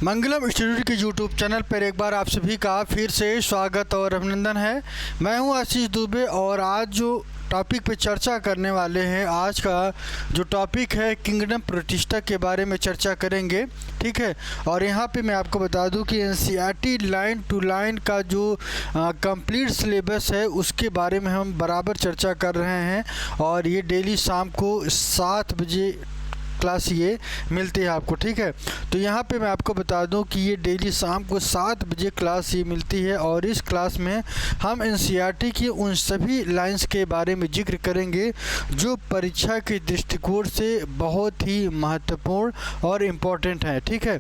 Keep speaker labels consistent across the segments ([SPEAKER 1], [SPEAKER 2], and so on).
[SPEAKER 1] मंगलम institute के YouTube channel पर एक बार आप सभी का फिर से स्वागत और अभिनंदन है। मैं हूं आशीष दुबे और आज जो टॉपिक पे चर्चा करने वाले हैं, आज का जो टॉपिक है किंगडम प्रतिष्ठा के बारे में चर्चा करेंगे, ठीक है। और यहाँ पे मैं आपको बता दूं कि एनसीईआरटी लाइन टू लाइन का जो कंप्लीट सिलेबस है उसके बारे में हम बराबर चर्चा कर रहे हैं और ये डेली शाम को 7 बजे क्लास ये मिलती है आपको, ठीक है। तो यहाँ पे मैं आपको बता दूं कि ये डेली शाम को 7 बजे क्लास ये मिलती है और इस क्लास में हम एनसीईआरटी की उन सभी लाइंस के बारे में जिक्र करेंगे जो परीक्षा के दृष्टिकोण से बहुत ही महत्वपूर्ण और इम्पोर्टेंट है, ठीक है।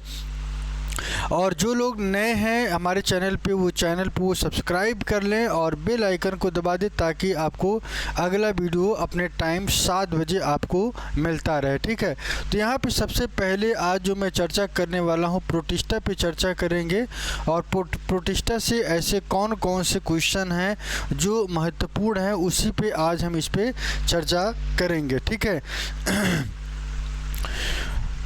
[SPEAKER 1] और जो लोग नए हैं हमारे चैनल पे वो चैनल को सब्सक्राइब कर लें और बेल आइकन को दबा दें ताकि आपको अगला वीडियो अपने टाइम 7 बजे आपको मिलता रहे, ठीक है। तो यहाँ पे सबसे पहले आज जो मैं चर्चा करने वाला हूँ प्रतिष्ठा पे चर्चा करेंगे और प्रतिष्ठा से ऐसे कौन कौन से क्वेश्चन हैं जो महत्वपूर्ण हैं उसी पे आज हम इस पे चर्चा करेंगे, ठीक है।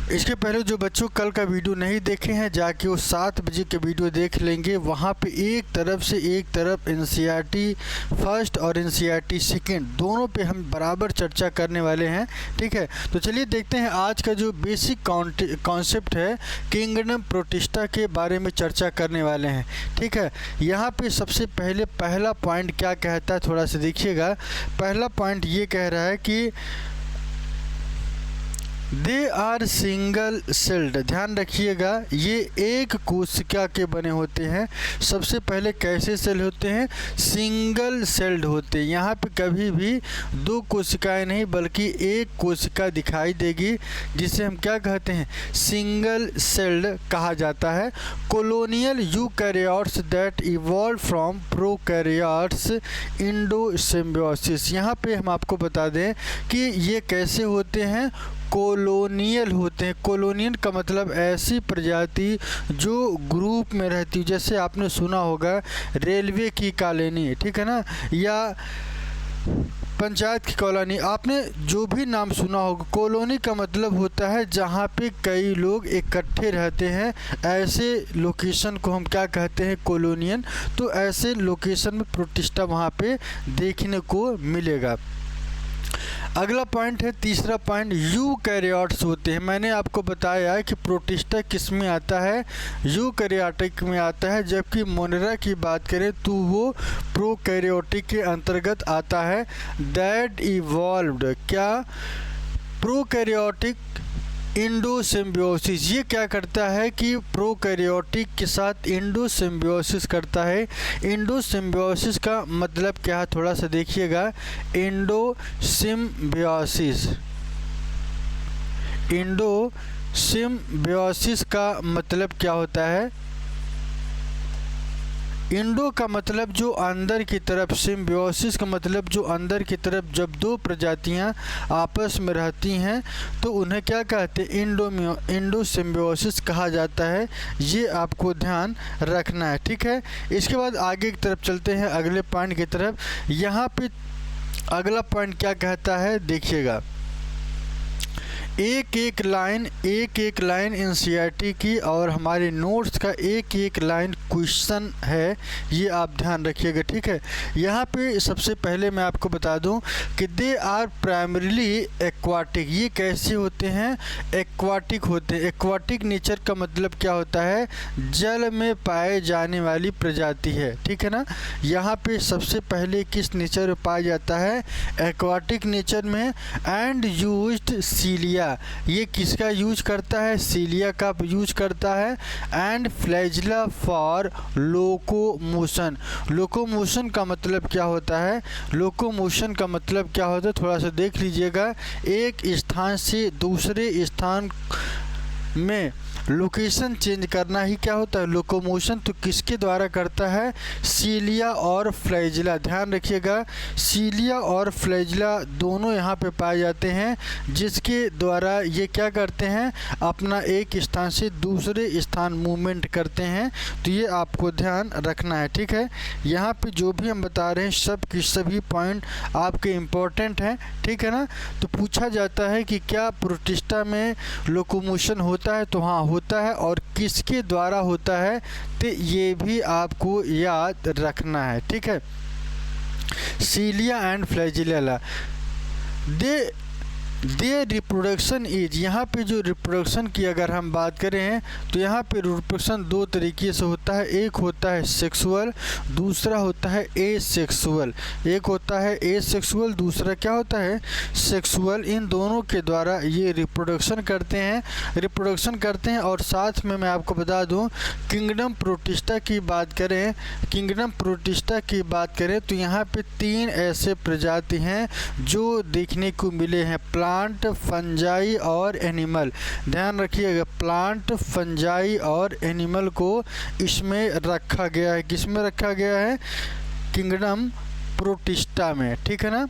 [SPEAKER 1] इसके पहले जो बच्चों कल का वीडियो नहीं देखे हैं जाके वो 7 बजे के वीडियो देख लेंगे। वहाँ पे एक तरफ एनसीईआरटी फर्स्ट और एनसीईआरटी सेकंड दोनों पे हम बराबर चर्चा करने वाले हैं, ठीक है। तो चलिए देखते हैं आज का जो बेसिक कॉन्सेप्ट है किंगडम प्रतिष्ठा के बारे में चर्चा करने वाले हैं, ठीक है। यहाँ पे सबसे पहले पहला पॉइंट क्या कहता है थोड़ा सा देखिएगा। पहला पॉइंट ये कह रहा है कि दे आर सिंगल सेल्ड। ध्यान रखिएगा ये एक कोशिका के बने होते हैं। सबसे पहले कैसे सेल होते हैं? सिंगल सेल्ड होते हैं। यहाँ पे कभी भी 2 कोशिकाएं नहीं बल्कि एक कोशिका दिखाई देगी जिसे हम क्या कहते हैं? सिंगल सेल्ड कहा जाता है। Colonial eukaryotes that evolve from prokaryotes endosymbiosis. यहाँ पे हम आपको बता दें कि ये कैसे होते हैं, कॉलोनियल होते हैं। कॉलोनियल का मतलब ऐसी प्रजाति जो ग्रुप में रहती है, जैसे आपने सुना होगा रेलवे की कॉलोनी, ठीक है ना, या पंचायत की कॉलोनी, आपने जो भी नाम सुना होगा। कॉलोनी का मतलब होता है जहाँ पे कई लोग इकट्ठे रहते हैं, ऐसे लोकेशन को हम क्या कहते हैं? कॉलोनियन। तो ऐसे लोकेशन में प्रतिष्ठा वहाँ पे देखने को मिलेगा। अगला पॉइंट है तीसरा पॉइंट, यूकैरियोट्स होते हैं। मैंने आपको बताया है कि प्रोटिस्टा किस में आता है? यूकैरियोटिक में आता है, जबकि मोनेरा की बात करें तो वो प्रोकैरियोटिक के अंतर्गत आता है। दैट इवॉल्व्ड क्या? प्रोकैरियोटिक इंडोसिम्बियोसिस। ये क्या करता है कि प्रोकैरियोटिक के साथ इंडोसिम्बियोसिस करता है। इंडोसिम्बियोसिस का मतलब क्या है थोड़ा सा देखिएगा। इंडोसिम्बियोसिस का मतलब क्या होता है? इंडो का मतलब जो अंदर की तरफ, सिम्बियोसिस का मतलब जो अंदर की तरफ जब 2 प्रजातियां आपस में रहती हैं तो उन्हें क्या कहते हैं? इंडोसिम्बियोसिस कहा जाता है। ये आपको ध्यान रखना है, ठीक है। इसके बाद आगे की तरफ चलते हैं अगले पॉइंट की तरफ। यहाँ पे अगला पॉइंट क्या कहता है देखिएगा। एक एक लाइन एनसीईआरटी की और हमारे नोट्स का एक लाइन क्वेश्चन है, ये आप ध्यान रखिएगा, ठीक है। यहाँ पे सबसे पहले मैं आपको बता दूं कि दे आर प्राइमरीली एक्वाटिक। ये कैसे होते हैं? एक्वाटिक होते हैं। एक्वाटिक नेचर का मतलब क्या होता है? जल में पाए जाने वाली प्रजाति है, ठीक है ना। यहाँ पे सबसे पहले किस नेचर में पाया जाता है? एक्वाटिक नेचर में। And used cilia. ये किसका यूज करता है? सीलिया का यूज करता है। And flagella for locomotion. Locomotion का मतलब क्या होता है? लोकोमोशन का मतलब क्या होता है थोड़ा सा देख लीजिएगा। एक स्थान से दूसरे स्थान में लोकेशन चेंज करना ही क्या होता है? लोकोमोशन। तो किसके द्वारा करता है? सीलिया और फ्लैजिला। ध्यान रखिएगा सीलिया और फ्लैजिला दोनों यहाँ पे पाए जाते हैं जिसके द्वारा ये क्या करते हैं? अपना एक स्थान से दूसरे स्थान मूवमेंट करते हैं। तो ये आपको ध्यान रखना है, ठीक है। यहाँ पे जो भी हम बता रहे हैं सब की सभी पॉइंट आपके इम्पोर्टेंट हैं, ठीक है ना। तो पूछा जाता है कि क्या प्रतिष्ठा में लोकोमोशन होता होता है तो हाँ होता है, और किसके द्वारा होता है तो ये भी आपको याद रखना है, ठीक है। Cilia and flagella they reproduction is, यहाँ पे जो रिप्रोडक्शन की अगर हम बात करें तो यहाँ पे रिप्रोडक्शन दो तरीके से होता है। एक होता है सेक्सुअल, दूसरा होता है एसेक्सुअल। एक होता है एसेक्सुअल, दूसरा क्या होता है सेक्सुअल। इन दोनों के द्वारा ये रिप्रोडक्शन करते हैं। और साथ में मैं आपको बता दूं, किंगडम प्रोटिस्टा की बात करें तो यहाँ पे 3 ऐसे प्रजाति हैं जो देखने को मिले हैं, प्लांट, फंजाई और एनिमल। ध्यान रखिएगा, प्लांट, फंजाई और एनिमल को इसमें रखा गया है। किस में रखा गया है? किंगडम प्रोटिस्टा में, ठीक है ना।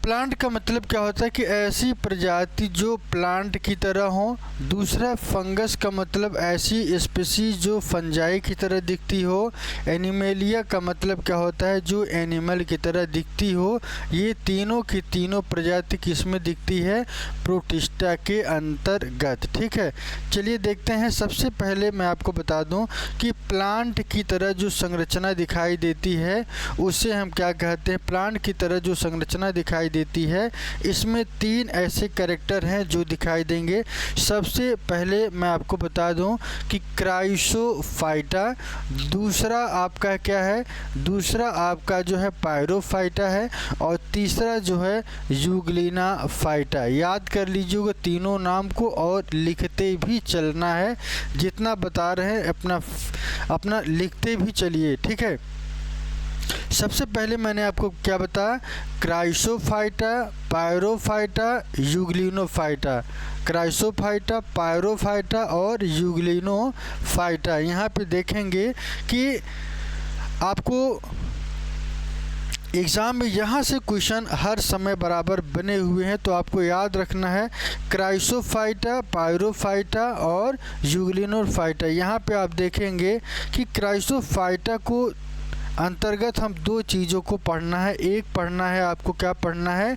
[SPEAKER 1] प्लांट का मतलब क्या होता है कि ऐसी प्रजाति जो प्लांट की तरह हो। दूसरा, फंगस का मतलब ऐसी स्पीसीज जो फंजाई की तरह दिखती हो। एनिमेलिया का मतलब क्या होता है? जो एनिमल की तरह दिखती हो। ये तीनों की तीनों प्रजाति किसमें दिखती है? प्रोटिस्टा के अंतर्गत, ठीक है। चलिए देखते हैं। सबसे पहले मैं आपको बता दूं कि प्लांट की तरह जो संरचना दिखाई देती है उसे हम क्या कहते हैं? प्लांट की तरह जो संरचना दिखाई देती है, इसमें 3 ऐसे कैरेक्टर हैं जो दिखाई देंगे। सबसे पहले मैं आपको बता दूं कि क्राइसोफाइटा, दूसरा आपका क्या है? दूसरा आपका जो है पायरोफाइटा है, और तीसरा जो है यूग्लिना फाइटा। याद कर लीजिएगा तीनों नाम को और लिखते भी चलना है। जितना बता रहे हैं अपना लिखते भी चलिए, ठीक है। सबसे पहले मैंने आपको क्या बताया? क्राइसोफाइटा, पायरोफाइटा, यूग्लिनोफाइटा। क्राइसोफाइटा, पायरोफाइटा और यूग्लिनोफाइटा। यहाँ पे देखेंगे कि आपको एग्ज़ाम में यहाँ से क्वेश्चन हर समय बराबर बने हुए हैं, तो आपको याद रखना है क्राइसोफाइटा, पायरोफाइटा और यूग्लिनोफाइटा। यहाँ पे आप देखेंगे कि क्राइसोफाइटा को अंतर्गत हम 2 चीज़ों को पढ़ना है। एक पढ़ना है आपको, क्या पढ़ना है?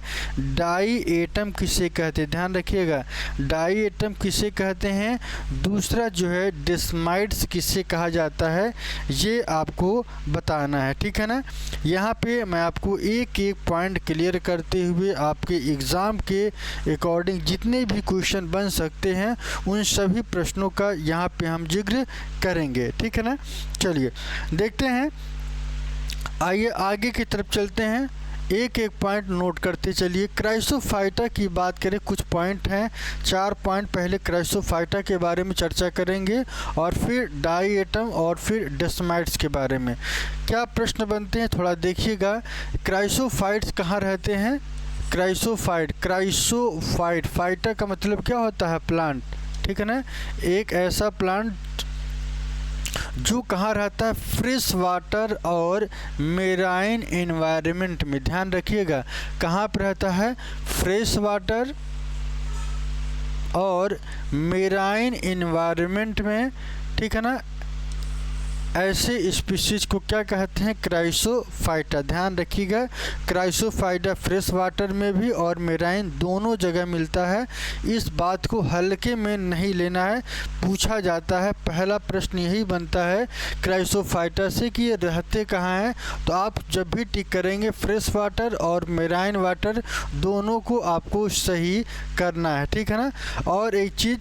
[SPEAKER 1] डाई एटम किसे कहते हैं? ध्यान रखिएगा, डाई एटम किसे कहते हैं। दूसरा जो है डेस्माइड्स किसे कहा जाता है, ये आपको बताना है, ठीक है ना। यहाँ पे मैं आपको एक एक पॉइंट क्लियर करते हुए आपके एग्ज़ाम के अकॉर्डिंग जितने भी क्वेश्चन बन सकते हैं उन सभी प्रश्नों का यहाँ पे हम जिक्र करेंगे, ठीक है ना। चलिए देखते हैं, आइए आगे की तरफ चलते हैं। एक एक पॉइंट नोट करते चलिए। क्राइसोफाइटा की बात करें, कुछ पॉइंट हैं, 4 पॉइंट पहले क्राइसोफाइटा के बारे में चर्चा करेंगे, और फिर डाई एटम और फिर डेस्माइड्स के बारे में। क्या प्रश्न बनते हैं थोड़ा देखिएगा। क्राइसोफाइट्स कहाँ रहते हैं? क्राइसोफाइट, फाइटा का मतलब क्या होता है? प्लांट, ठीक है ना। एक ऐसा प्लांट जो कहाँ रहता है? फ्रेश वाटर और मेराइन एनवायरनमेंट में। ध्यान रखिएगा, कहाँ पर रहता है? फ्रेश वाटर और मेराइन एनवायरनमेंट में, ठीक है ना। ऐसे स्पीसीज को क्या कहते हैं? क्राइसोफाइटा। ध्यान रखिएगा, क्राइसोफाइटा फ्रेश वाटर में भी और मेराइन दोनों जगह मिलता है। इस बात को हल्के में नहीं लेना है, पूछा जाता है। पहला प्रश्न यही बनता है क्राइसोफाइटा से कि ये रहते कहाँ हैं। तो आप जब भी टिक करेंगे फ्रेश वाटर और मेराइन वाटर दोनों को आपको सही करना है, ठीक है ना। और एक चीज़,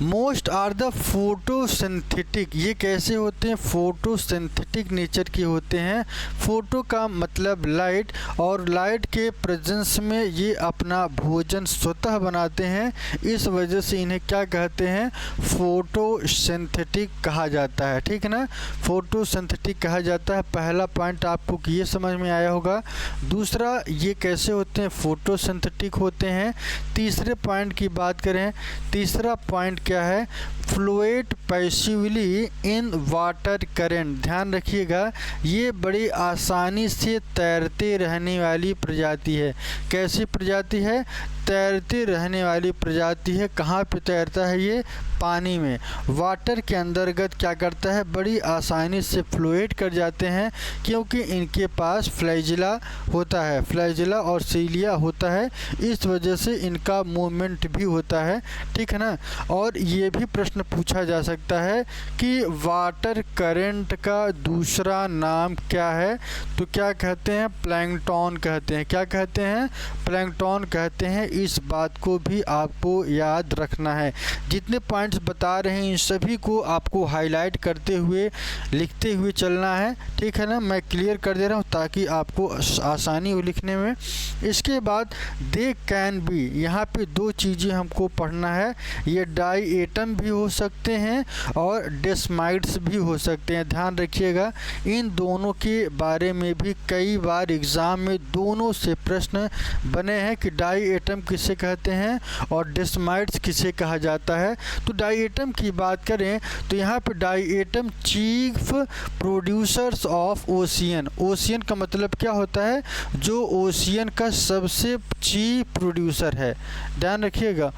[SPEAKER 1] मोस्ट आर द फोटोसिंथेटिक, ये कैसे होते हैं? फोटोसिंथेटिक नेचर के होते हैं। फोटो का मतलब लाइट, और लाइट के प्रेजेंस में ये अपना भोजन स्वतः बनाते हैं। इस वजह से इन्हें क्या कहते हैं? फोटोसिंथेटिक कहा जाता है, ठीक है ना। फोटोसिंथेटिक कहा जाता है। पहला पॉइंट आपको ये समझ में आया होगा। दूसरा, ये कैसे होते हैं? फोटोसिंथेटिक होते हैं। तीसरे पॉइंट की बात करें, तीसरा पॉइंट क्या है? Float passively in water current. ध्यान रखिएगा, ये बड़ी आसानी से तैरते रहने वाली प्रजाति है। कैसी प्रजाति है? तैरते रहने वाली प्रजाति है। कहाँ पे तैरता है ये? पानी में। वाटर के अंतर्गत क्या करता है? बड़ी आसानी से फ्लोट कर जाते हैं, क्योंकि इनके पास फ्लैजिला होता है, फ्लैजिला और सीलिया होता है, इस वजह से इनका मूवमेंट भी होता है। ठीक है ना। और ये भी प्रश्न पूछा जा सकता है कि वाटर करंट का दूसरा नाम क्या है? तो क्या कहते हैं? प्लैंकटन कहते हैं। क्या कहते हैं? प्लैंकटन कहते हैं। इस बात को भी आपको याद रखना है। जितने पॉइंट्स बता रहे हैं इन सभी को आपको हाईलाइट करते हुए लिखते हुए चलना है। ठीक है ना। मैं क्लियर कर दे रहा हूँ ताकि आपको आसानी हो लिखने में। इसके बाद दे कैन बी, यहाँ पे दो चीज़ें हमको पढ़ना है। ये डाई एटम भी हो सकते हैं और डेस्माइड्स भी हो सकते हैं। ध्यान रखिएगा, इन दोनों के बारे में भी कई बार एग्ज़ाम में दोनों से प्रश्न बने हैं कि डाई एटम किसे कहते हैं और डेस्माइड्स किसे कहा जाता है। तो डाई एटम की बात करें तो यहाँ पे diatom chief producers of ocean. Ocean का मतलब क्या होता है? जो ओशियन का सबसे चीफ प्रोड्यूसर है। ध्यान रखिएगा,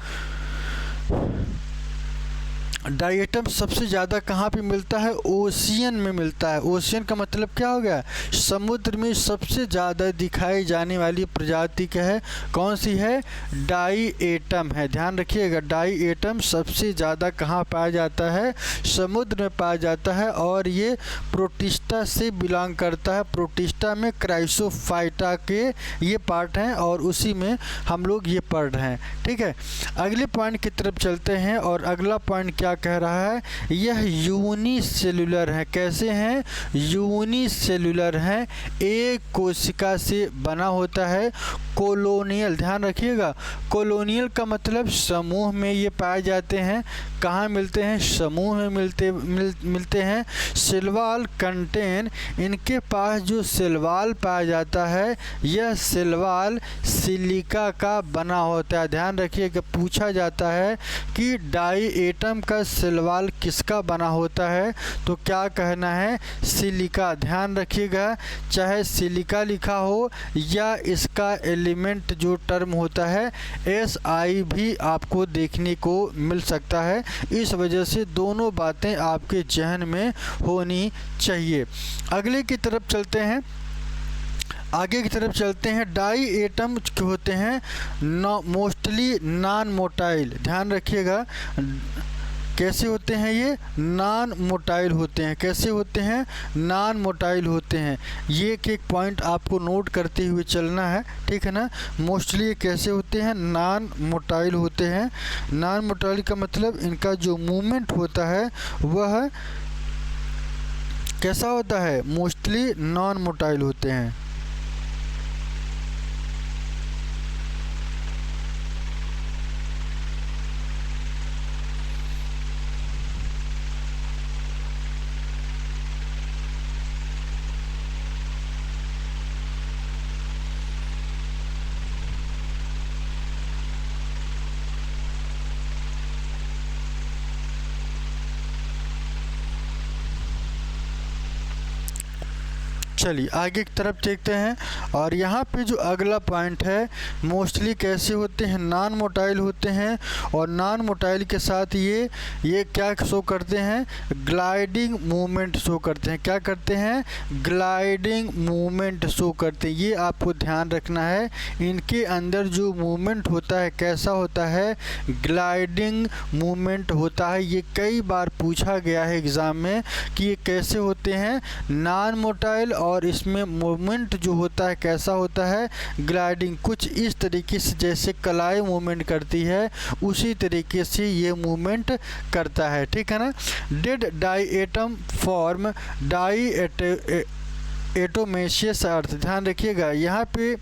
[SPEAKER 1] डाई एटम सबसे ज़्यादा कहाँ पे मिलता है? ओशियन में मिलता है। ओशियन का मतलब क्या हो गया? समुद्र में सबसे ज़्यादा दिखाई जाने वाली प्रजाति क्या है? कौन सी है? डाई एटम है। ध्यान रखिएगा, डाई एटम सबसे ज़्यादा कहाँ पाया जाता है? समुद्र में पाया जाता है और ये प्रोटिस्टा से बिलोंग करता है। प्रोटिस्टा में क्राइसोफाइटा के ये पार्ट हैं और उसी में हम लोग ये पढ़ रहे हैं। ठीक है, अगले पॉइंट की तरफ चलते हैं और अगला पॉइंट क्या कह रहा है? यह यूनिसेलुलर है। कैसे हैं? यूनिसेलुलर हैं, एक कोशिका से बना होता है। कॉलोनियल, ध्यान रखिएगा, कॉलोनियल का मतलब समूह में ये पाए जाते हैं। कहाँ मिलते हैं? समूह में मिलते हैं। सिलवाल कंटेन, इनके पास जो सिलवाल पाया जाता है यह सिलवाल सिलिका का बना होता है। ध्यान रखिएगा, पूछा जाता है कि डाई एटम का सिलवाल किसका बना होता है? तो क्या कहना है? सिलिका। ध्यान रखिएगा, चाहे सिलिका लिखा हो या इसका एलिमेंट जो टर्म होता है SI भी आपको देखने को मिल सकता है। इस वजह से दोनों बातें आपके जहन में होनी चाहिए। अगले की तरफ चलते हैं, आगे की तरफ चलते हैं। डाई एटम होते हैं मोस्टली नॉन मोटाइल। ध्यान रखिएगा, कैसे होते हैं ये? नॉन मोटाइल होते हैं। कैसे होते हैं? नॉन मोटाइल होते हैं। ये एक पॉइंट आपको नोट करते हुए चलना है। ठीक है ना। मोस्टली ये कैसे होते हैं? नॉन मोटाइल होते हैं। नॉन मोटाइल का मतलब इनका जो मूवमेंट होता है वह कैसा होता है? मोस्टली नॉन मोटाइल होते हैं। चलिए आगे की तरफ देखते हैं और यहाँ पे जो अगला पॉइंट है, मोस्टली कैसे होते हैं? नॉन मोटाइल होते हैं और नॉन मोटाइल के साथ ये क्या शो करते हैं? ग्लाइडिंग मूवमेंट शो करते हैं। क्या करते हैं? ग्लाइडिंग मूवमेंट शो करते हैं। ये आपको ध्यान रखना है, इनके अंदर जो मूवमेंट होता है कैसा होता है? ग्लाइडिंग मूवमेंट होता है। ये कई बार पूछा गया है एग्ज़ाम में कि ये कैसे होते हैं? नॉन मोटाइल और इसमें मूवमेंट जो होता है कैसा होता है? ग्लाइडिंग। कुछ इस तरीके से जैसे कलाई मूवमेंट करती है उसी तरीके से ये मूवमेंट करता है। ठीक है ना। Did diatom form diatomaceous earth. ध्यान रखिएगा, यहाँ पे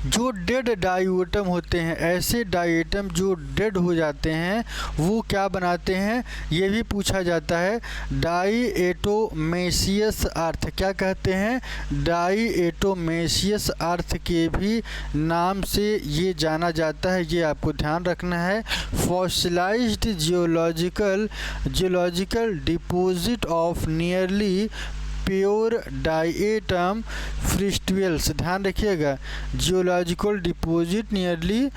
[SPEAKER 1] जो डेड डाईएटम होते हैं, ऐसे डाईएटम जो डेड हो जाते हैं वो क्या बनाते हैं, ये भी पूछा जाता है। डाईएटोमेसियस अर्थ क्या कहते हैं, डाईएटोमेसियस अर्थ के भी नाम से ये जाना जाता है, ये आपको ध्यान रखना है। Fossilized geological deposit of nearly pure diatom frustules, ध्यान रखिएगा, geological deposit nearly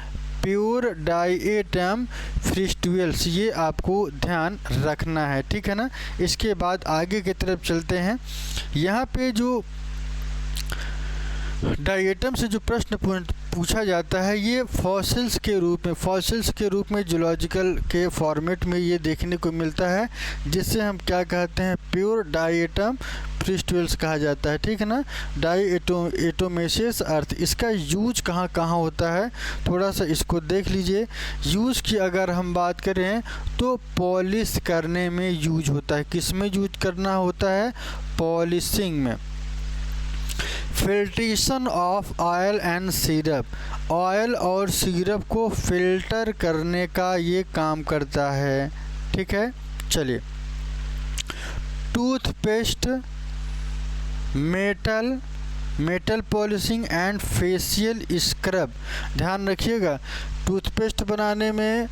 [SPEAKER 1] pure diatom frustules, ये आपको ध्यान रखना है, ठीक है ना। इसके बाद आगे की तरफ चलते हैं। यहाँ पे जो डाईएटम से जो प्रश्न पूछा जाता है ये फॉसिल्स के रूप में जूलॉजिकल के फॉर्मेट में ये देखने को मिलता है, जिससे हम क्या कहते हैं, प्योर डाईएटम फ्रिस्टुएल्स कहा जाता है, ठीक है ना। डाईएटोमेसियस अर्थ, इसका यूज कहाँ कहाँ होता है, थोड़ा सा इसको देख लीजिए। यूज की अगर हम बात करें तो पॉलिश करने में यूज होता है। किस में यूज करना होता है, पॉलिशिंग में। Filtration of oil and syrup, oil और सिरप को फिल्टर करने का ये काम करता है, ठीक है। चलिए, toothpaste, metal polishing and facial scrub, ध्यान रखिएगा, टूथपेस्ट बनाने में,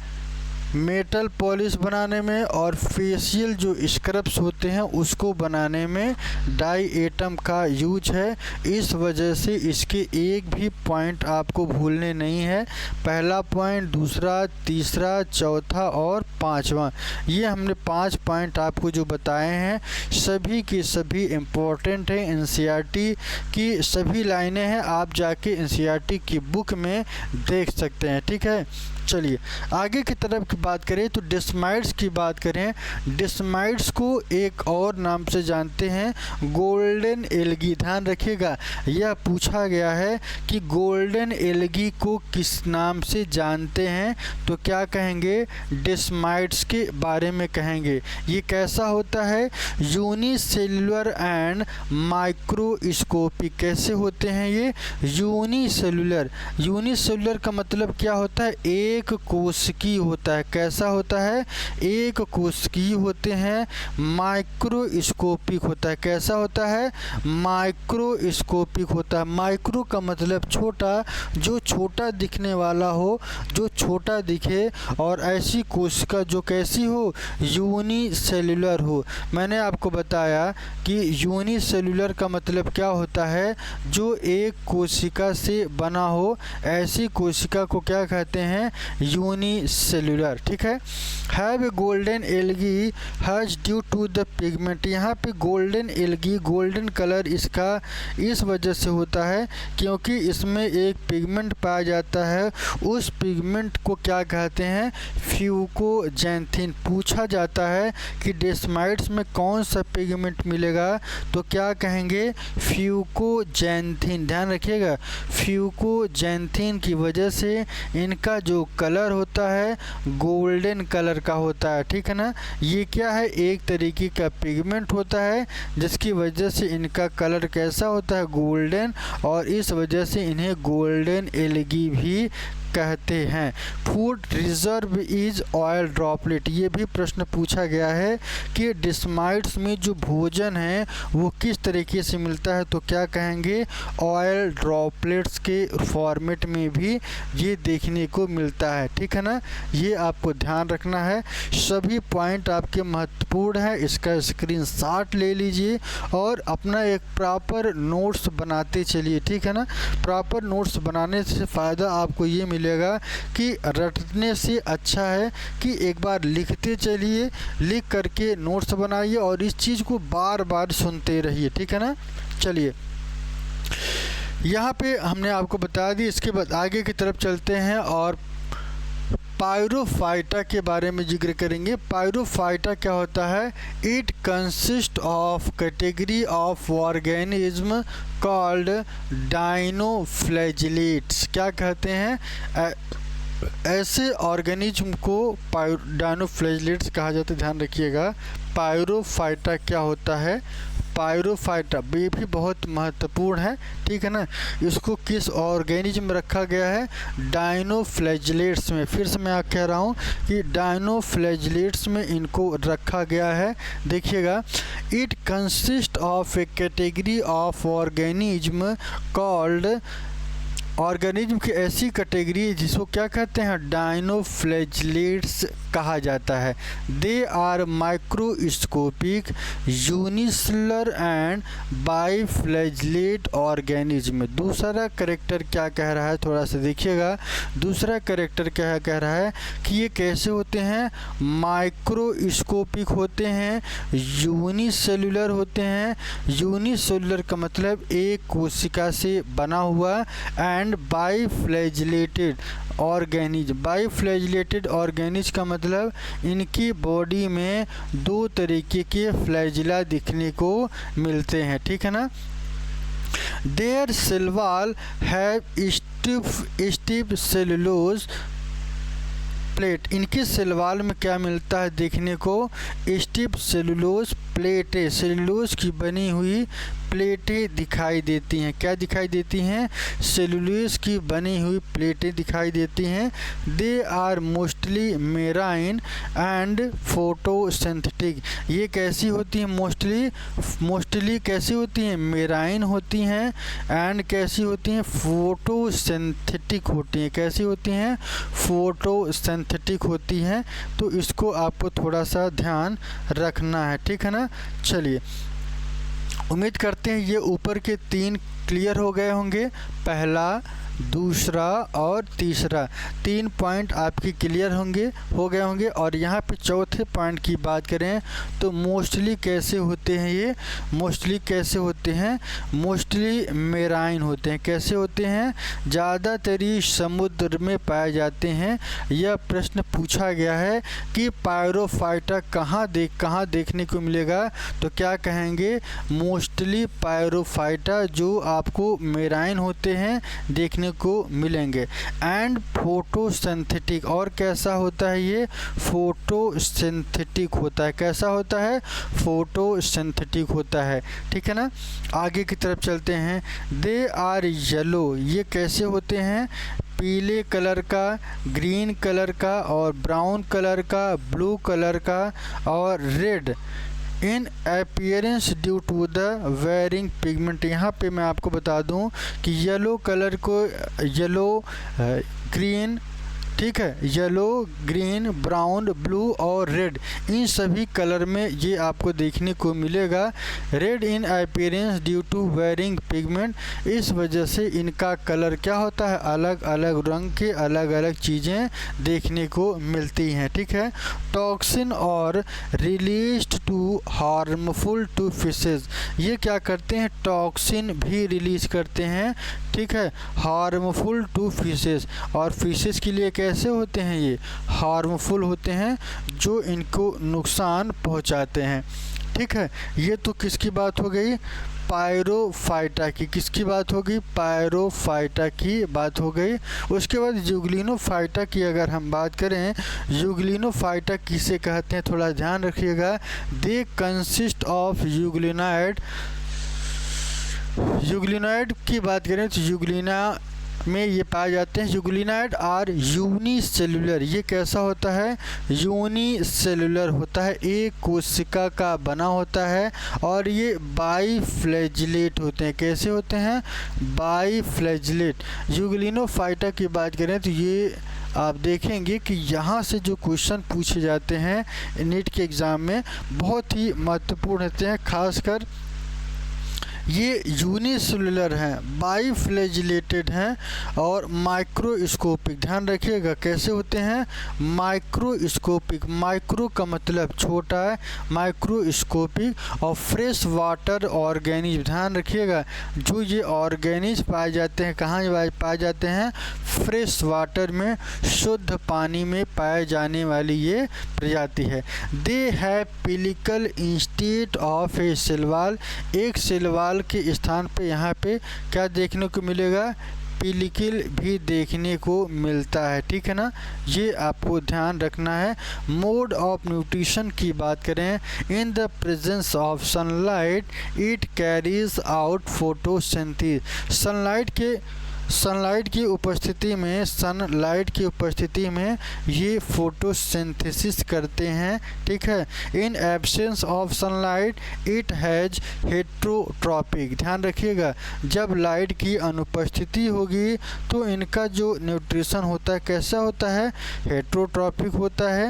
[SPEAKER 1] मेटल पॉलिश बनाने में और फेशियल जो स्क्रब्स होते हैं उसको बनाने में डाईएटम का यूज है। इस वजह से इसके एक भी पॉइंट आपको भूलने नहीं है। पहला पॉइंट, दूसरा, तीसरा, चौथा और पांचवा, ये हमने 5 पॉइंट आपको जो बताए हैं सभी के सभी इम्पोर्टेंट हैं। एनसीईआरटी की सभी लाइनें हैं, आप जाके एनसीईआरटी की बुक में देख सकते हैं, ठीक है। चलिए आगे की तरफ की बात करें तो डेस्माइड्स की बात करें। डेस्माइड्स को एक और नाम से जानते हैं, गोल्डन एल्गी, ध्यान रखिएगा, यह पूछा गया है कि गोल्डन एल्गी को किस नाम से जानते हैं, तो क्या कहेंगे, डेस्माइड्स के बारे में कहेंगे। ये कैसा होता है, यूनिसेलुलर एंड माइक्रोस्कोपिक, कैसे होते हैं ये, यूनिसेलुलर का मतलब क्या होता है, एक कोशिकीय होता है। कैसा होता है, एक कोशिकीय होते हैं। माइक्रोस्कोपिक होता है, कैसा होता है, माइक्रोस्कोपिक होता है। माइक्रो का मतलब छोटा, जो छोटा दिखने वाला हो, जो छोटा दिखे, और ऐसी कोशिका जो कैसी हो, यूनिसेलुलर हो। मैंने आपको बताया कि यूनिसेलुलर का मतलब क्या होता है, जो एक कोशिका से बना हो, ऐसी कोशिका को क्या कहते हैं, यूनिसेलुलर, ठीक है। Have a golden algae has due to the pigment, यहाँ पे गोल्डन एल्गी, गोल्डन कलर इसका इस वजह से होता है क्योंकि इसमें एक पिगमेंट पाया जाता है। उस पिगमेंट को क्या कहते हैं, फ्यूकोजैंथिन। पूछा जाता है कि डेस्माइड्स में कौन सा पिगमेंट मिलेगा, तो क्या कहेंगे, फ्यूकोजैंथिन, ध्यान रखिएगा, फ्यूकोजैंथिन की वजह से इनका जो कलर होता है गोल्डन कलर का होता है, ठीक है ना। ये क्या है, एक तरीके का पिगमेंट होता है जिसकी वजह से इनका कलर कैसा होता है, गोल्डन, और इस वजह से इन्हें गोल्डन एल्गी भी कहते हैं। Food reserve is oil droplet, ये भी प्रश्न पूछा गया है कि डेस्माइड्स में जो भोजन है वो किस तरीके से मिलता है, तो क्या कहेंगे, ऑयल ड्रॉपलेट्स के फॉर्मेट में भी ये देखने को मिलता है, ठीक है ना। ये आपको ध्यान रखना है, सभी पॉइंट आपके महत्वपूर्ण है। इसका स्क्रीनशॉट ले लीजिए और अपना एक प्रॉपर नोट्स बनाते चलिए, ठीक है ना। प्रॉपर नोट्स बनाने से फ़ायदा आपको ये मिलेगा कि रटने से अच्छा है कि एक बार लिखते चलिए, लिख करके नोट्स बनाइए और इस चीज़ को बार बार सुनते रहिए, ठीक है ना। चलिए यहाँ पे हमने आपको बता दी, इसके बाद आगे की तरफ चलते हैं और पायरोफाइटा के बारे में जिक्र करेंगे। पायरोफाइटा क्या होता है, it consist of category of organism called dinoflagellates, क्या कहते हैं, ऐसे ऑर्गेनिज्म को डायनोफ्लैजिलेट्स कहा जाता है। ध्यान रखिएगा। पायरोफाइटा क्या होता है? पायरोफाइटा ये भी बहुत महत्वपूर्ण है, ठीक है ना। इसको किस ऑर्गेनिज्म में रखा गया है? डायनोफ्लैजिलेट्स में। फिर से मैं कह रहा हूँ कि डायनोफ्लैजिलेट्स में इनको रखा गया है। देखिएगा, it consist of A category of organism called, organism की ऐसी कैटेगरी जिसको क्या कहते हैं? डायनोफ्लैजिलेट्स कहा जाता है। They are microscopic unicellular and biflagellate organism. दूसरा कैरेक्टर क्या कह रहा है? थोड़ा सा देखिएगा। दूसरा कैरेक्टर क्या कह रहा है कि ये कैसे होते हैं? माइक्रोस्कोपिक होते हैं, यूनिसेलुलर होते हैं। यूनिसेलुलर का मतलब एक कोशिका से बना हुआ, एंड बाइफ्लैजिलेटेड ऑर्गेनिज्म। बाइफ्लैजिलेटेड ऑर्गेनिज्म का मतलब इनकी बॉडी में दो तरीके के फ्लैजिला दिखने को मिलते हैं, ठीक है ना। Their cell wall have stiff cellulose plate. इनके सेल वॉल में क्या मिलता है देखने को? स्टिफ सेलुलोज प्लेटें, सेलुलोज की बनी हुई प्लेटें दिखाई देती हैं। क्या दिखाई देती हैं? सेलुलोज की बनी हुई प्लेटें दिखाई देती हैं। They are mostly marine and photosynthetic. ये कैसी होती हैं? मोस्टली कैसी होती हैं? मेराइन होती हैं, एंड कैसी होती हैं? फोटोसिंथेटिक होती हैं। कैसी होती हैं? फोटोसिंथेटिक होती हैं। तो इसको आपको थोड़ा सा ध्यान रखना है, ठीक है ना। चलिए, उम्मीद करते हैं ये ऊपर के 3 क्लियर हो गए होंगे। पहला, दूसरा और तीसरा 3 पॉइंट आपकी क्लियर हो गए होंगे। और यहाँ पे चौथे पॉइंट की बात करें तो मोस्टली कैसे होते हैं? ये मोस्टली कैसे होते हैं? मोस्टली मेराइन होते हैं। कैसे होते हैं? ज़्यादातर समुद्र में पाए जाते हैं। यह प्रश्न पूछा गया है कि पायरोफाइटा कहाँ देखने को मिलेगा, तो क्या कहेंगे? मोस्टली पायरोफाइटा जो आपको मेराइन होते हैं देखने को मिलेंगे। एंड फोटोसिंथेटिक, और कैसा होता है ये? फोटोसिंथेटिक होता है। कैसा होता है? फोटोसिंथेटिक होता है, ठीक है ना। आगे की तरफ चलते हैं। They are yellow. ये कैसे होते हैं? पीले कलर का, ग्रीन कलर का, और ब्राउन कलर का, ब्लू कलर का, और red in appearance due to the varying pigment. यहाँ पे मैं आपको बता दूँ कि येलो कलर को येलो, ग्रीन, ठीक है, येलो, ग्रीन, ब्राउन, ब्लू और रेड, इन सभी कलर में ये आपको देखने को मिलेगा। Red in appearance due to varying pigment, इस वजह से इनका कलर क्या होता है? अलग अलग रंग के अलग अलग चीज़ें देखने को मिलती हैं, ठीक है। टॉक्सिन और released to harmful to fishes. ये क्या करते हैं? टॉक्सिन भी रिलीज करते हैं, ठीक है, हार्मफुल टू फिशेज। और फिशेज के लिए कैसे होते हैं? ये हार्मफुल होते हैं, जो इनको नुकसान पहुंचाते हैं, ठीक है। ये तो किसकी बात हो गई? पायरोफाइटा की। किसकी बात होगी? पायरोफाइटा की बात हो गई। उसके बाद यूग्लिनोफाइटा की अगर हम बात करें, यूग्लिनोफाइटा किसे कहते हैं? थोड़ा ध्यान रखिएगा। They consist of यूग्लिनाइड। यूग्लिनाइड की बात करें तो यूग्लिना में ये पाए जाते हैं। यूग्लिनाइड आर यूनिसेलुलर। ये कैसा होता है? यूनिसेलुलर होता है, एक कोशिका का बना होता है। और ये बाइफ्लैजिलेट होते हैं। कैसे होते हैं? बाइफ्लैजिलेट। यूग्लिनोफाइटा की बात करें तो ये आप देखेंगे कि यहाँ से जो क्वेश्चन पूछे जाते हैं नीट के एग्ज़ाम में बहुत ही महत्वपूर्ण होते हैं। खासकर ये यूनिसेलुलर हैं, बाइफ्लैजिलेटेड हैं और माइक्रोस्कोपिक। ध्यान रखिएगा कैसे होते हैं? माइक्रोस्कोपिक। माइक्रो का मतलब छोटा है, माइक्रोस्कोपिक। और फ्रेश वाटर ऑर्गेनिज्म। ध्यान रखिएगा, जो ये ऑर्गेनिज्म पाए जाते हैं कहाँ पाए जाते हैं? फ्रेश वाटर में, शुद्ध पानी में पाए जाने वाली ये प्रजाति है। They have pellicle instead of a cell wall. एक सेल वॉल के स्थान पे यहाँ पे क्या देखने को मिलेगा? पिलिकल भी देखने को मिलता है, ठीक है ना, ये आपको ध्यान रखना है। मोड ऑफ न्यूट्रिशन की बात करें, in the presence of sunlight it carries out photosynthesis. Sunlight की उपस्थिति में ये फोटोसिंथेसिस करते हैं, ठीक है। In absence of sunlight it has heterotrophic. ध्यान रखिएगा, जब लाइट की अनुपस्थिति होगी तो इनका जो न्यूट्रिशन होता है कैसा होता है, हेट्रोट्रॉपिक होता है,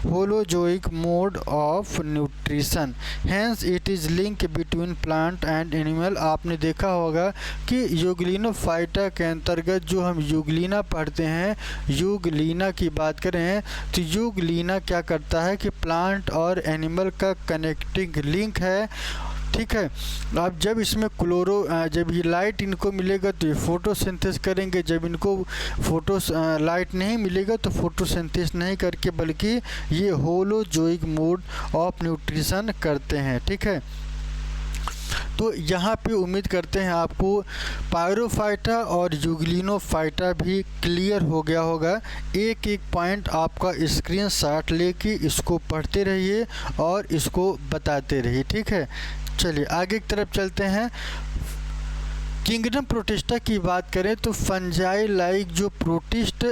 [SPEAKER 1] holozoic mode of nutrition. Hence it is link between plant and animal. आपने देखा होगा कि यूग्लिनोफाइटा के अंतर्गत जो हम यूग्लिना पढ़ते हैं, यूग्लिना की बात करें तो यूग्लिना क्या करता है कि प्लांट और एनिमल का कनेक्टिंग लिंक है, ठीक है। अब जब इसमें जब ये लाइट इनको मिलेगा तो ये फोटोसिंथेसिस करेंगे, जब इनको लाइट नहीं मिलेगा तो फोटोसिंथेसिस नहीं करके बल्कि ये होलोजोइक मोड ऑफ न्यूट्रिशन करते हैं, ठीक है। तो यहाँ पे उम्मीद करते हैं आपको पायरोफाइटा और यूग्लिनोफाइटा भी क्लियर हो गया होगा। एक एक पॉइंट आपका स्क्रीनशॉट लेके इसको पढ़ते रहिए और इसको बताते रहिए, ठीक है। चलिए आगे की तरफ चलते हैं। किंगडम प्रोटिस्टा की बात करें तो फंजाई लाइक जो प्रोटिस्ट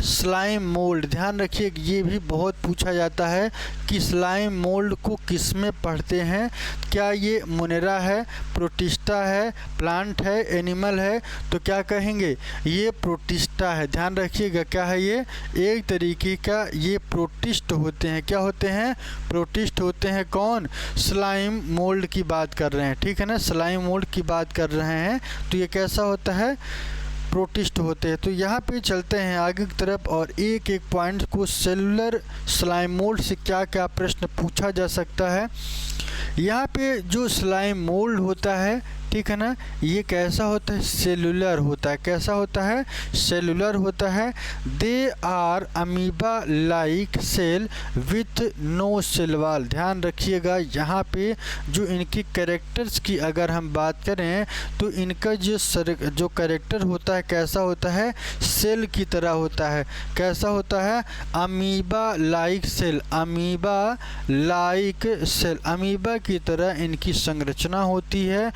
[SPEAKER 1] स्लाइम मोल्ड, ध्यान रखिए ये भी बहुत पूछा जाता है कि स्लाइम मोल्ड को किस में पढ़ते हैं, क्या ये मोनेरा है, प्रोटिस्टा है, प्लांट है, एनिमल है, तो क्या कहेंगे ये प्रोटिस्टा है। ध्यान रखिएगा क्या है ये, एक तरीके का ये प्रोटिस्ट होते हैं। क्या होते हैं, प्रोटिस्ट होते हैं। कौन, स्लाइम मोल्ड की बात कर रहे हैं, ठीक है ना, स्लाइम मोल्ड की बात कर रहे हैं तो ये कैसा होता है, प्रोटिस्ट होते हैं। तो यहाँ पे चलते हैं आगे की तरफ और एक एक पॉइंट को सेलुलर स्लाइम मोल्ड से क्या क्या प्रश्न पूछा जा सकता है। यहाँ पे जो स्लाइम मोल्ड होता है, ठीक है ना, ये कैसा होता है, सेलुलर होता है। कैसा होता है, सेलुलर होता है। They are amoeba like cell with no cell wall. ध्यान रखिएगा यहाँ पे जो इनकी कैरेक्टर्स की अगर हम बात करें तो इनका जो कैरेक्टर होता है कैसा होता है, सेल की तरह होता है। कैसा होता है, amoeba like cell, amoeba like cell, amoeba की तरह इनकी संरचना होती है।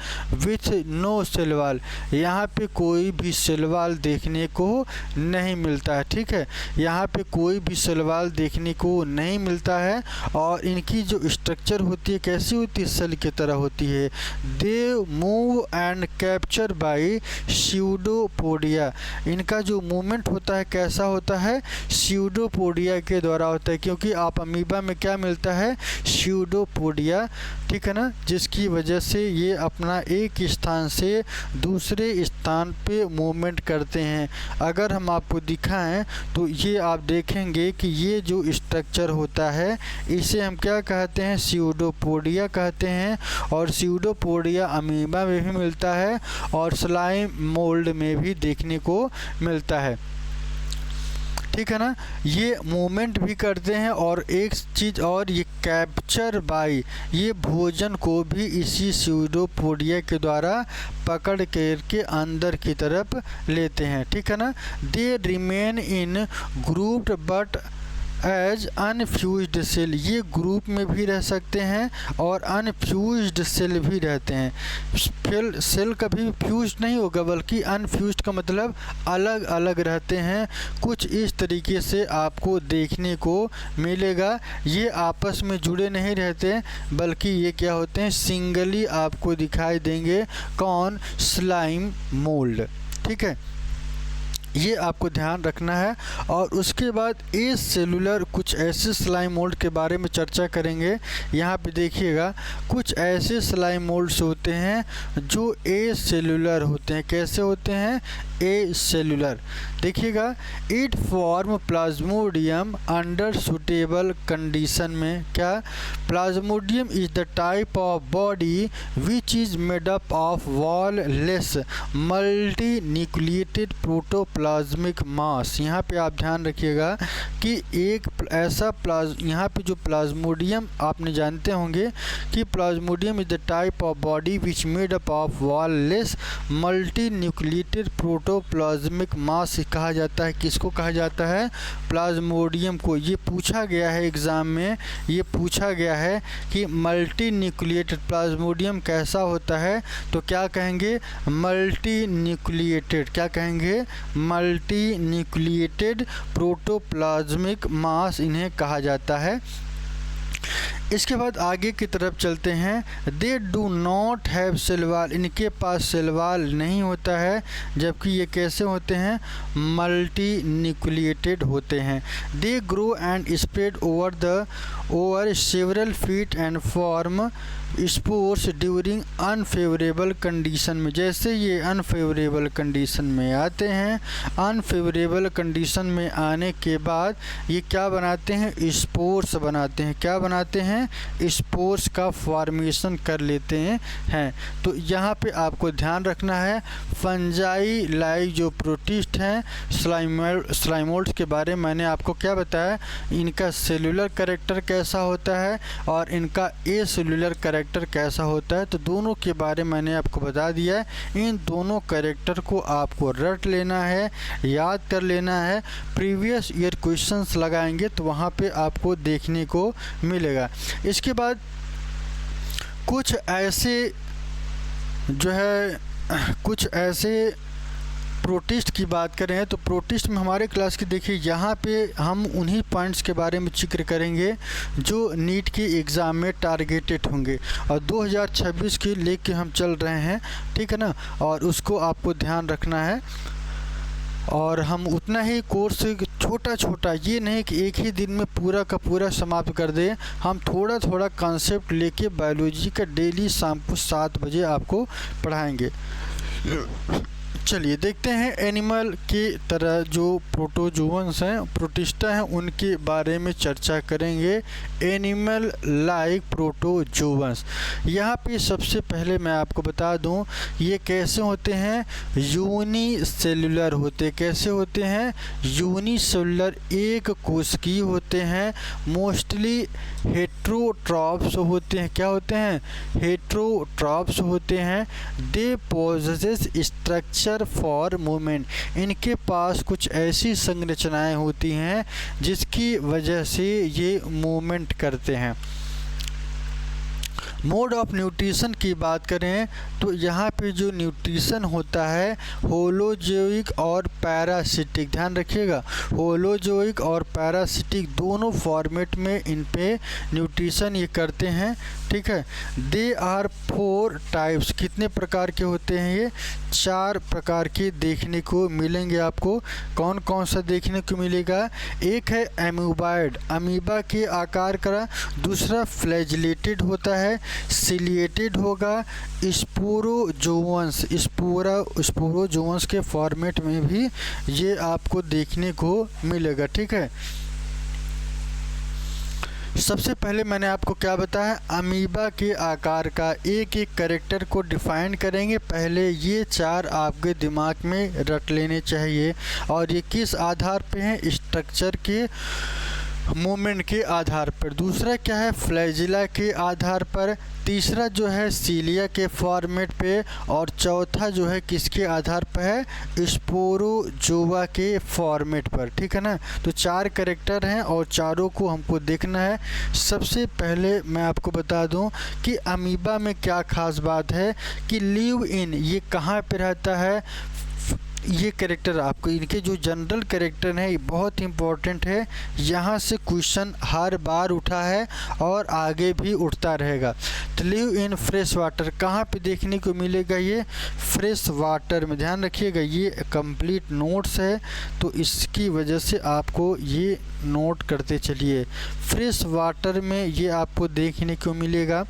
[SPEAKER 1] विथ नो सेल वॉल, यहाँ पे कोई भी सेल वॉल देखने को नहीं मिलता है, ठीक है, यहाँ पे कोई भी सेल वॉल देखने को नहीं मिलता है। और इनकी जो स्ट्रक्चर होती है कैसी होती है, सेल की तरह होती है। They move and capture by pseudopodia, इनका जो मूवमेंट होता है कैसा होता है, स्यूडोपोडिया के द्वारा होता है, क्योंकि आप अमीबा में क्या मिलता है, स्यूडोपोडिया, ठीक है ना, जिसकी वजह से ये अपना एक स्थान से दूसरे स्थान पे मूवमेंट करते हैं। अगर हम आपको दिखाएं तो ये आप देखेंगे कि ये जो स्ट्रक्चर होता है इसे हम क्या कहते हैं, स्यूडोपोडिया कहते हैं। और स्यूडोपोडिया अमीबा में भी मिलता है और स्लाइम मोल्ड में भी देखने को मिलता है, ठीक है ना। ये मूवमेंट भी करते हैं और एक चीज़ और, ये कैप्चर बाय, ये भोजन को भी इसी स्यूडोपोडिया के द्वारा पकड़ के अंदर की तरफ लेते हैं, ठीक है ना। They remain in grouped but as unfused cell, ये ग्रुप में भी रह सकते हैं और अनफ्यूज्ड सेल भी रहते हैं। सेल कभी फ्यूज्ड नहीं होगा बल्कि अनफ्यूज्ड का मतलब अलग अलग रहते हैं। कुछ इस तरीके से आपको देखने को मिलेगा, ये आपस में जुड़े नहीं रहते बल्कि ये क्या होते हैं, सिंगली आपको दिखाई देंगे। कौन, स्लाइम मोल्ड, ठीक है, ये आपको ध्यान रखना है। और उसके बाद ए सेलुलर, कुछ ऐसे स्लाइम मोल्ड के बारे में चर्चा करेंगे। यहाँ पे देखिएगा कुछ ऐसे स्लाइम मोल्ड्स होते हैं जो ए सेलुलर होते हैं। कैसे होते हैं, ए सेलुलर। देखिएगा, it form plasmodium under suitable condition में। क्या? Plasmodium is the type of body which is made up of wall less multinucleated protoplasmic mass. यहाँ पे आप ध्यान रखिएगा कि एक ऐसा यहाँ पे जो प्लाज्मोडियम आपने जानते होंगे कि plasmodium is the type of body which made up of wall less multinucleated protoplasmic mass कहा जाता है। किसको कहा जाता है? प्लाज्मोडियम को। ये पूछा गया है एग्ज़ाम में, ये पूछा गया है कि मल्टी न्यूक्लिएटेड प्लाज्मोडियम कैसा होता है, तो क्या कहेंगे? Multi nucleated. क्या कहेंगे? मल्टी न्यूक्लिएटेड प्रोटोप्लाज्मिक मास इन्हें कहा जाता है। इसके बाद आगे की तरफ चलते हैं। They do not have cell wall, इनके पास सेल वॉल नहीं होता है, जबकि ये कैसे होते हैं? मल्टी न्यूक्लिएटेड होते हैं। They grow and spread over several feet and form spores during unfavourable condition में। जैसे ये अनफेवरेबल कंडीशन में आते हैं, अनफेवरेबल कंडीशन में आने के बाद ये क्या बनाते हैं? स्पोर्स बनाते हैं। क्या बनाते हैं? स्पोर्स का फॉर्मेशन कर लेते हैं। तो यहाँ पे आपको ध्यान रखना है, फंजाई लाइक जो प्रोटिस्ट हैं, स्लाइमोल्ड्स के बारे में मैंने आपको क्या बताया, इनका सेलुलर कैरेक्टर कैसा होता है और इनका ए सेलुलर कैरेक्टर कैसा होता है। तो दोनों के बारे में मैंने आपको बता दिया है। इन दोनों कैरेक्टर को आपको रट लेना है, याद कर लेना है। प्रीवियस ईयर क्वेश्चंस लगाएंगे तो वहाँ पे आपको देखने को मिलेगा। इसके बाद कुछ ऐसे प्रोटिस्ट की बात करें तो प्रोटिस्ट में हमारे क्लास की देखिए, यहाँ पे हम उन्हीं पॉइंट्स के बारे में जिक्र करेंगे जो नीट के एग्ज़ाम में टारगेटेड होंगे और 2026 के लेके हम चल रहे हैं, ठीक है ना, और उसको आपको ध्यान रखना है। और हम उतना ही कोर्स छोटा छोटा, ये नहीं कि एक ही दिन में पूरा का पूरा समाप्त कर दें, हम थोड़ा थोड़ा कॉन्सेप्ट लेके बायोलॉजी का डेली शाम को 7 बजे आपको पढ़ाएंगे। चलिए देखते हैं एनिमल की तरह जो प्रोटोजोअन्स हैं, प्रोटिस्टा हैं, उनके बारे में चर्चा करेंगे। एनिमल लाइक प्रोटोजोअन्स, यहाँ पे सबसे पहले मैं आपको बता दूं ये कैसे होते हैं? यूनिसेलुलर होते। कैसे होते हैं? यूनिसेलुलर, एक कोशिकीय होते हैं। मोस्टली हेट्रोट्रॉप्स होते हैं। क्या होते हैं? हेट्रोट्रॉप्स होते हैं। They possess structure for movement, इनके पास कुछ ऐसी संरचनाएं होती हैं जिसकी वजह से ये मूवमेंट करते हैं। मोड ऑफ न्यूट्रिशन की बात करें तो यहाँ पे जो न्यूट्रिशन होता है होलोजोइक और पैरासिटिक, ध्यान रखिएगा, होलोजोइक और पैरासिटिक दोनों फॉर्मेट में इन पे न्यूट्रिशन ये करते हैं, ठीक है। दे आर 4 टाइप्स, कितने प्रकार के होते हैं ये? 4 प्रकार के देखने को मिलेंगे आपको। कौन कौन सा देखने को मिलेगा? एक है एम्यूबाइड, अमीबा के आकार का। दूसरा फ्लैजिलेटेड होता है, सिलिएटेड होगा। स्पोरोजोअन्स, स्पोरोजोअन्स के फॉर्मेट में भी ये आपको देखने को मिलेगा, ठीक है। सबसे पहले मैंने आपको क्या बताया? अमीबा के आकार का एक एक कैरेक्टर को डिफाइन करेंगे। पहले ये 4 आपके दिमाग में रट लेने चाहिए और ये किस आधार पे हैं? स्ट्रक्चर के, मूवमेंट के आधार पर। दूसरा क्या है? फ्लैजिला के आधार पर। तीसरा जो है सीलिया के फॉर्मेट पे। और चौथा जो है किसके आधार पर है? स्पोरोजोआ के फॉर्मेट पर, ठीक है ना। तो 4 कैरेक्टर हैं और चारों को हमको देखना है। सबसे पहले मैं आपको बता दूं कि अमीबा में क्या खास बात है कि लिव इन, ये कहाँ पे रहता है? ये कैरेक्टर आपको, इनके जो जनरल कैरेक्टर हैं ये बहुत इंपॉर्टेंट है। यहाँ से क्वेश्चन हर बार उठा है और आगे भी उठता रहेगा। तो लिव इन फ्रेश वाटर, कहाँ पे देखने को मिलेगा? ये फ्रेश वाटर में, ध्यान रखिएगा, ये कंप्लीट नोट्स है तो इसकी वजह से आपको ये नोट करते चलिए। फ्रेश वाटर में ये आपको देखने को मिलेगा।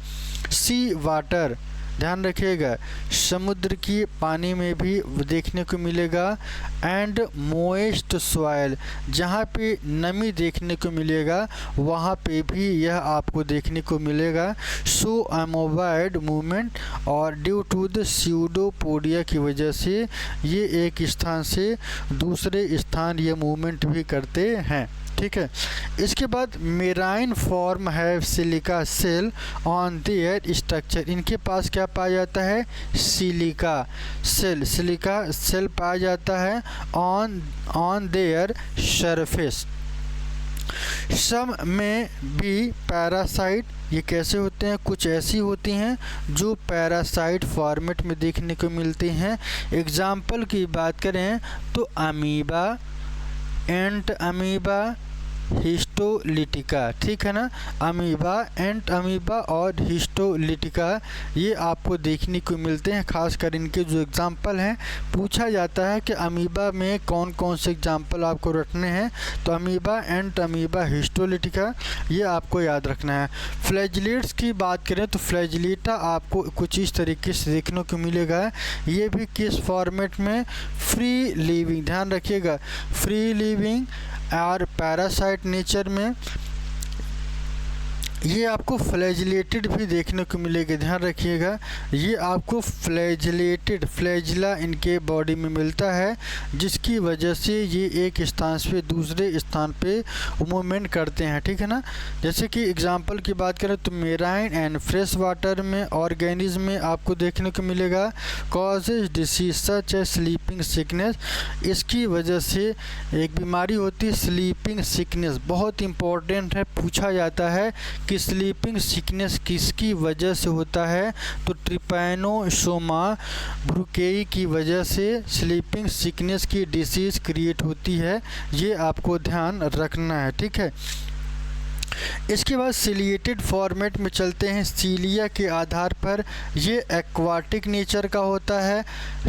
[SPEAKER 1] सी वाटर, ध्यान रखिएगा, समुद्र की पानी में भी देखने को मिलेगा। एंड मोइस्ट सॉइल, जहाँ पे नमी देखने को मिलेगा वहाँ पे भी यह आपको देखने को मिलेगा। सो अमोवाइड मूवमेंट, और ड्यू टू द स्यूडोपोडिया की वजह से ये एक स्थान से दूसरे स्थान ये मूवमेंट भी करते हैं। ठीक है, इसके बाद मेराइन फॉर्म है silica cell on their structure, इनके पास क्या पाया जाता है, सिलिका सेल पाया जाता है ऑन देयर सरफेस। सम में भी पैरासाइट, ये कैसे होते हैं, कुछ ऐसी होती हैं जो पैरासाइट फॉर्मेट में देखने को मिलती हैं। एग्जाम्पल की बात करें तो अमीबा, एंट अमीबा, हिस्टोलिटिका, ठीक है ना। अमीबा, एंट अमीबा और हिस्टोलिटिका ये आपको देखने को मिलते हैं। खासकर इनके जो एग्जाम्पल हैं, पूछा जाता है कि अमीबा में कौन कौन से एग्जाम्पल आपको रखने हैं, तो अमीबा, एंट अमीबा, हिस्टोलिटिका ये आपको याद रखना है। फ्लैजिलेट्स की बात करें तो फ्लैजिलेटा आपको कुछ इस तरीके से देखने को मिलेगा। ये भी किस फॉर्मेट में, फ्री लिविंग, ध्यान रखिएगा, फ्री लिविंग और पैरासाइट नेचर में। ये आपको फ्लैजिलेटेड भी देखने को मिलेगा, ध्यान रखिएगा। ये आपको फ्लैजिलेटेड, फ्लैजिला इनके बॉडी में मिलता है, जिसकी वजह से ये एक स्थान से दूसरे स्थान पे मूवमेंट करते हैं, ठीक है ना। जैसे कि एग्जांपल की बात करें तो मेराइन एंड फ्रेश वाटर में ऑर्गेनिज्म में आपको देखने को मिलेगा कॉजेज डिसीज सच ए स्लीपिंग सिकनेस, इसकी वजह से एक बीमारी होती है स्लीपिंग सिकनेस, बहुत इंपॉर्टेंट है, पूछा जाता है कि स्लीपिंग सिकनेस किसकी वजह से होता है, तो ट्रिपैनोसोमा ब्रुकेई की वजह से स्लीपिंग सिकनेस की डिसीज़ क्रिएट होती है। ये आपको ध्यान रखना है, ठीक है। इसके बाद सिलिएटेड फॉर्मेट में चलते हैं। सीलिया के आधार पर ये एक्वाटिक नेचर का होता है,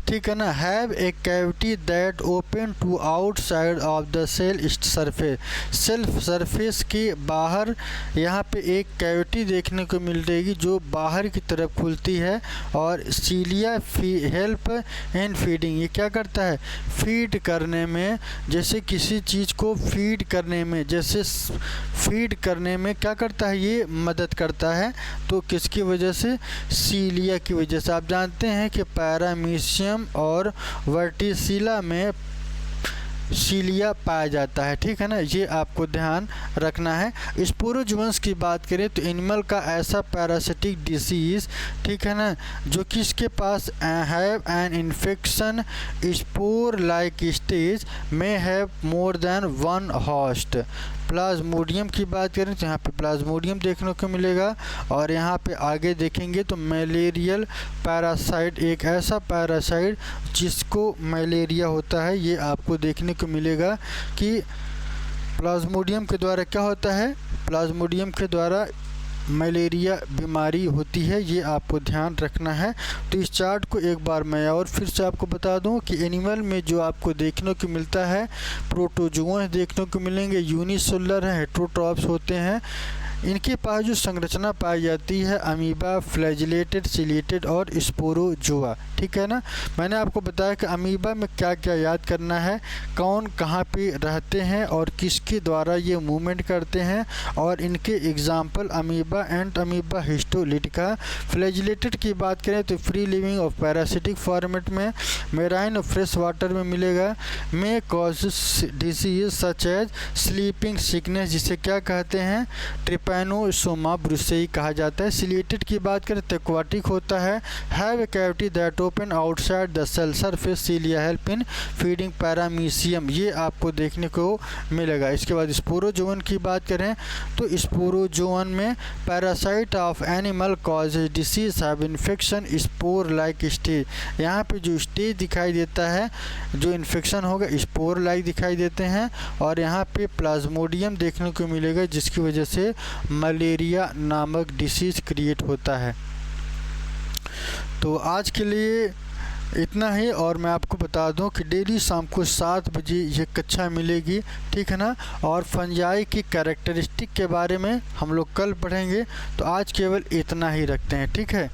[SPEAKER 1] ठीक है ना। Have a cavity that open to outside of the cell surface, cell surface के बाहर यहाँ पे एक कैविटी देखने को मिलेगी जो बाहर की तरफ खुलती है। और सीलिया हेल्प इन फीडिंग, ये क्या करता है, फीड करने में, जैसे किसी चीज़ को फीड करने में, जैसे फीड करने में क्या करता है, ये मदद करता है। तो किसकी वजह से, सीलिया की वजह से। आप जानते हैं कि पैरामीशियम और वर्टिसिला में सीलिया पाया जाता है, ठीक है ना। ये आपको ध्यान रखना है। स्पोरोजुअन्स की बात करें तो एनिमल का ऐसा पैरासिटिक डिसीज़, ठीक है ना, जो कि इसके पास have an infection spore like stage में have more than one host. Plasmodium की बात करें तो यहाँ पे प्लाज्मोडियम देखने को मिलेगा। और यहाँ पे आगे देखेंगे तो मलेरियल पैरासाइट, एक ऐसा पैरासाइट जिसको मलेरिया होता है, ये आपको देखने को मिलेगा कि प्लाज्मोडियम के द्वारा क्या होता है, प्लाज्मोडियम के द्वारा मलेरिया बीमारी होती है। ये आपको ध्यान रखना है। तो इस चार्ट को एक बार मैं और फिर से आपको बता दूं कि एनिमल में जो आपको देखने को मिलता है, प्रोटोजुआ देखने को मिलेंगे, यूनिसेलुलर है, हेटेरोट्रॉप्स होते हैं। इनके पास जो संरचना पाई जाती है अमीबा, फ्लैजिलेटेड, सिलिएटेड और स्पोरोजोआ, ठीक है ना। मैंने आपको बताया कि अमीबा में क्या क्या याद करना है, कौन कहाँ पे रहते हैं और किसके द्वारा ये मूवमेंट करते हैं, और इनके example amoeba, entamoeba, histolytica. Flagellated की बात करें तो फ्री लिविंग और पैरासिटिक फॉर्मेट में, मेराइन और फ्रेश वाटर में मिलेगा। में causes disease such as sleeping sickness, जिसे क्या कहते हैं, ट्रिपैनोसोमा ब्रुकेई कहा जाता है। सिलिएटेड की बात करें तो एक्वाटिक होता है। Have a cavity that open outside the cell surface, cilia help in feeding paramecium, ये आपको देखने को मिलेगा। इसके बाद स्पोरोजोअन की बात करें तो स्पोरोजोअन में parasite of animal causes disease have infection spore like stage, यहाँ पे जो स्टेज दिखाई देता है, जो इन्फेक्शन होगा स्पोर लाइक दिखाई देते हैं। और यहाँ पे प्लाज्मोडियम देखने को मिलेगा जिसकी वजह से मलेरिया नामक डिसीज़ क्रिएट होता है। तो आज के लिए इतना ही। और मैं आपको बता दूं कि डेली शाम को 7 बजे ये कक्षा मिलेगी, ठीक है ना। और फंजाई की कैरेक्टरिस्टिक के बारे में हम लोग कल पढ़ेंगे। तो आज केवल इतना ही रखते हैं, ठीक है।